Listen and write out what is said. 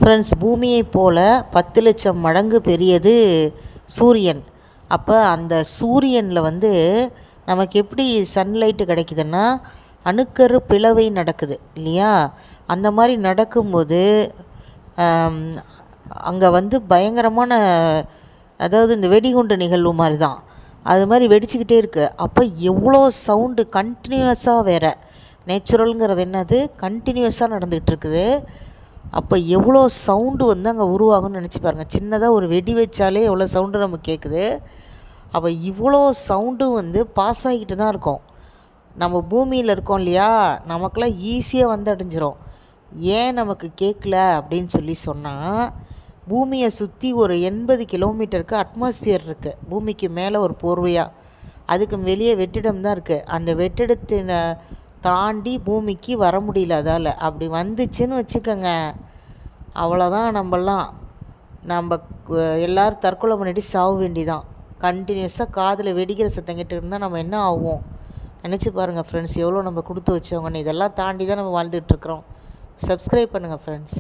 Friends, பூமியைப் போல் 10 லட்சம் மடங்கு பெரியது சூரியன். அப்போ அந்த சூரியனில் நமக்கு எப்படி சன்லைட்டு கிடைக்குதுன்னா அணுக்கரு பிளவை நடக்குது இல்லையா? அந்த மாதிரி நடக்கும்போது அங்கே பயங்கரமான, அதாவது இந்த வெடிகுண்டு நிகழ்வு மாதிரி தான், அது மாதிரி வெடிச்சுக்கிட்டே இருக்குது. அப்போ எவ்வளோ சவுண்டு கண்டினியூஸாக, வேறு நேச்சுரலுங்கிறது என்னது, கண்டினியூஸாக நடந்துகிட்டு இருக்குது. அப்போ எவ்வளோ சவுண்டு அங்கே உருவாகும்னு நினச்சி பாருங்கள். சின்னதாக ஒரு வெடி வச்சாலே எவ்வளோ சவுண்டு நமக்கு கேட்குது. அப்போ இவ்வளோ சவுண்டு பாஸ் ஆகிட்டு தான் இருக்கும். நம்ம பூமியில் இருக்கோம் இல்லையா, நமக்கெல்லாம் ஈஸியாக அடைஞ்சிரும். ஏன் நமக்கு கேட்கல அப்படின்னு சொன்னால், பூமியை சுற்றி ஒரு 80 கிலோமீட்டருக்கு அட்மாஸ்பியர் இருக்குது. பூமிக்கு மேலே ஒரு போர்வையாக, அதுக்கு வெளியே வெற்றிடம் தான் இருக்குது. அந்த வெற்றிடத்தினை தாண்டி பூமிக்கு வர முடியல அதால். அப்படி வந்துச்சுன்னு வச்சுக்கோங்க, அவ்வளோதான். நம்ம எல்லோரும் தற்கொலை பண்ணிட்டு சாக வேண்டிதான். கண்டினியூஸாக காதில் வெடிக்கிற சத்தம் கேட்டு இருந்தால் நம்ம என்ன ஆகும் நினச்சி பாருங்கள் ஃப்ரெண்ட்ஸ். எவ்வளோ நம்ம கொடுத்து வச்சவங்கன்னு. இதெல்லாம் தாண்டி தான் நம்ம வாழ்ந்துட்டுருக்குறோம். சப்ஸ்கிரைப் பண்ணுங்கள் ஃப்ரெண்ட்ஸ்.